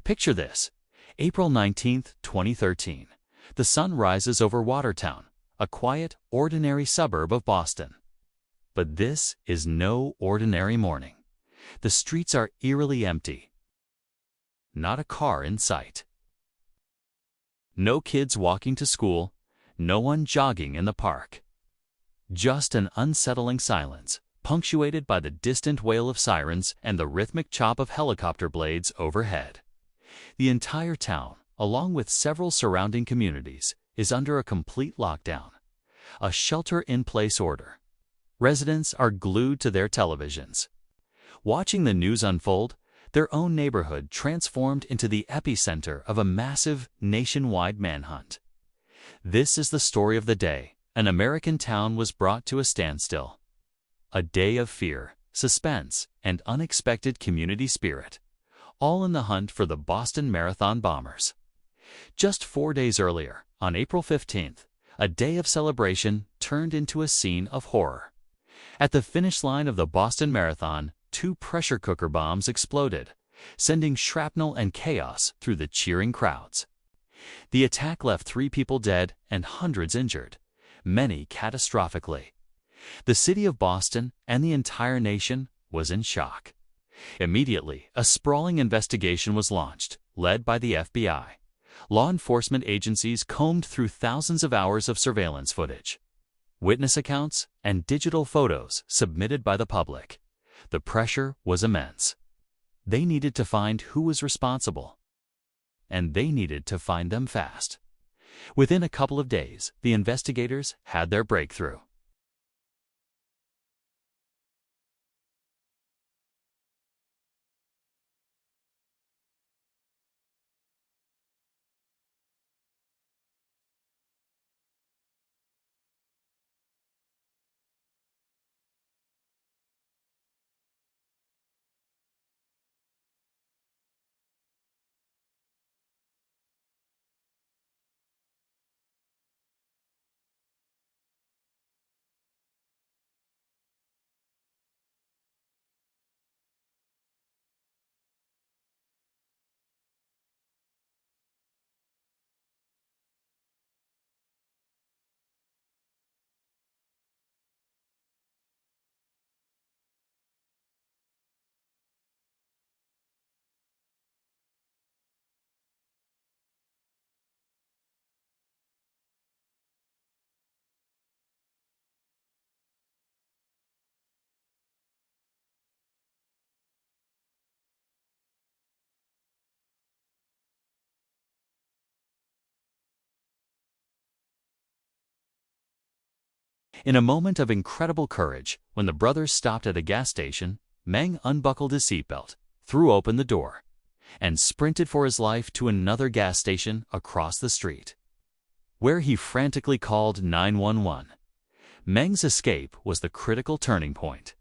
Picture this: April 19, 2013. The sun rises over Watertown, a quiet, ordinary suburb of Boston. But this is no ordinary morning. The streets are eerily empty. Not a car in sight. No kids walking to school, no one jogging in the park. Just an unsettling silence, punctuated by the distant wail of sirens and the rhythmic chop of helicopter blades overhead. The entire town, along with several surrounding communities, is under a complete lockdown, a shelter-in-place order. Residents are glued to their televisions, watching the news unfold, their own neighborhood transformed into the epicenter of a massive, nationwide manhunt. This is the story of the day an American town was brought to a standstill. A day of fear, suspense, and unexpected community spirit, all in the hunt for the Boston Marathon bombers. Just 4 days earlier, on April 15th, a day of celebration turned into a scene of horror. At the finish line of the Boston Marathon, 2 pressure cooker bombs exploded, sending shrapnel and chaos through the cheering crowds. The attack left 3 people dead and hundreds injured, many catastrophically. The city of Boston and the entire nation was in shock. Immediately, a sprawling investigation was launched, led by the FBI. Law enforcement agencies combed through thousands of hours of surveillance footage, witness accounts, and digital photos submitted by the public. The pressure was immense. They needed to find who was responsible, and they needed to find them fast. Within a couple of days, the investigators had their breakthrough. In a moment of incredible courage, when the brothers stopped at a gas station, Meng unbuckled his seatbelt, threw open the door, and sprinted for his life to another gas station across the street, where he frantically called 911. Meng's escape was the critical turning point.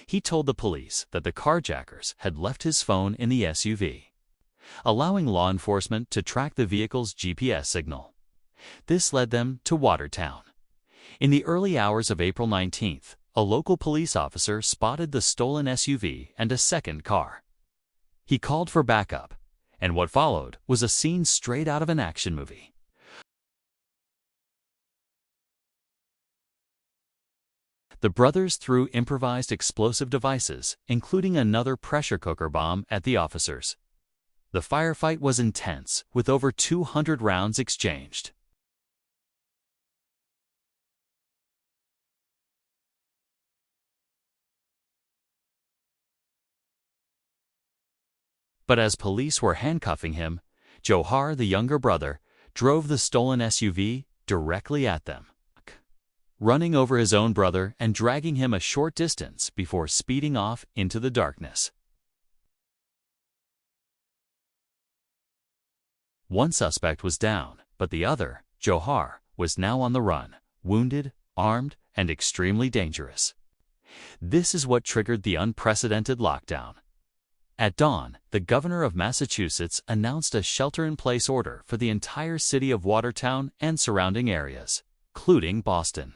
He told the police that the carjackers had left his phone in the SUV, allowing law enforcement to track the vehicle's GPS signal. This led them to Watertown. In the early hours of April 19th, a local police officer spotted the stolen SUV and a second car. He called for backup, and what followed was a scene straight out of an action movie. The brothers threw improvised explosive devices, including another pressure cooker bomb, at the officers. The firefight was intense, with over 200 rounds exchanged. But as police were handcuffing him, Johar, the younger brother, drove the stolen SUV directly at them, running over his own brother and dragging him a short distance before speeding off into the darkness. One suspect was down, but the other, Johar, was now on the run, wounded, armed, and extremely dangerous. This is what triggered the unprecedented lockdown. At dawn, the governor of Massachusetts announced a shelter-in-place order for the entire city of Watertown and surrounding areas, including Boston.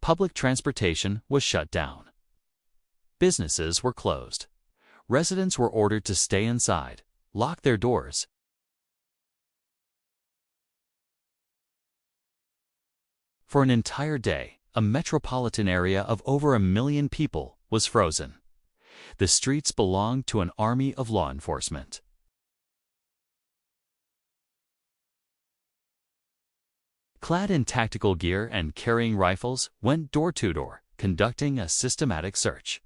Public transportation was shut down. Businesses were closed. Residents were ordered to stay inside, locked their doors. For an entire day, a metropolitan area of over 1 million people was frozen. The streets belonged to an army of law enforcement. Clad in tactical gear and carrying rifles, went door to door, conducting a systematic search.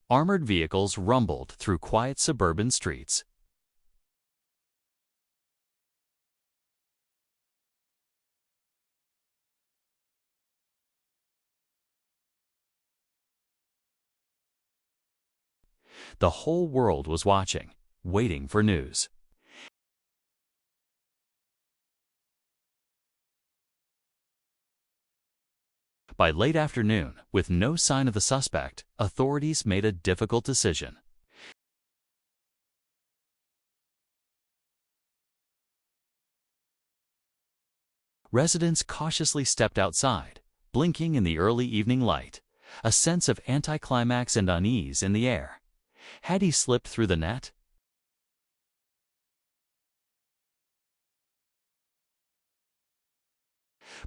Armored vehicles rumbled through quiet suburban streets. The whole world was watching, waiting for news. By late afternoon, with no sign of the suspect, authorities made a difficult decision. Residents cautiously stepped outside, blinking in the early evening light, a sense of anticlimax and unease in the air. Had he slipped through the net?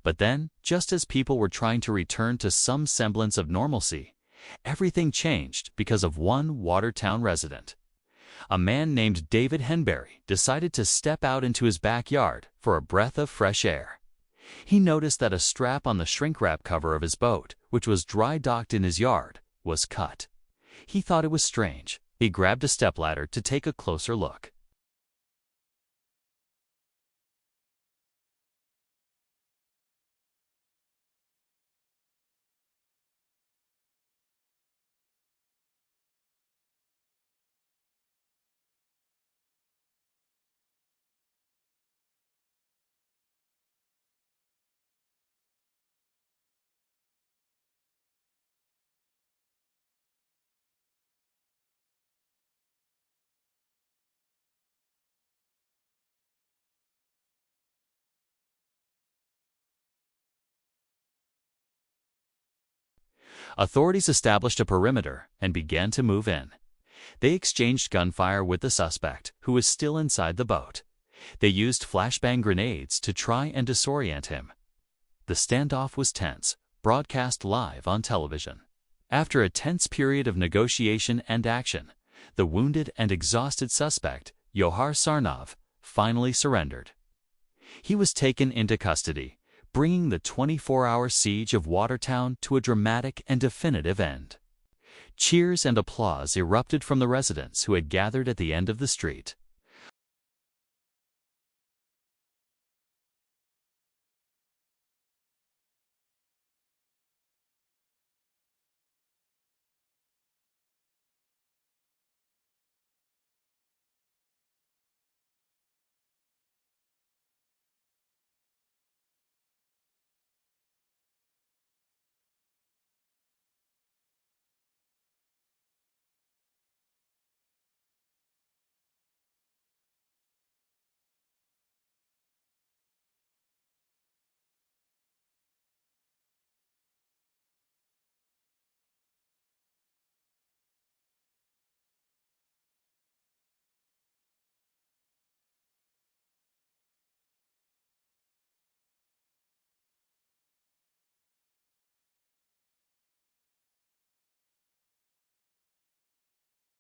But then, just as people were trying to return to some semblance of normalcy, everything changed because of one Watertown resident. A man named David Henberry decided to step out into his backyard for a breath of fresh air. He noticed that a strap on the shrink-wrap cover of his boat, which was dry-docked in his yard, was cut. He thought it was strange. He grabbed a stepladder to take a closer look. Authorities established a perimeter and began to move in. They exchanged gunfire with the suspect, who was still inside the boat. They used flashbang grenades to try and disorient him. The standoff was tense, broadcast live on television. After a tense period of negotiation and action, the wounded and exhausted suspect, Johar Sarnov, finally surrendered. He was taken into custody, bringing the 24-hour siege of Watertown to a dramatic and definitive end. Cheers and applause erupted from the residents who had gathered at the end of the street.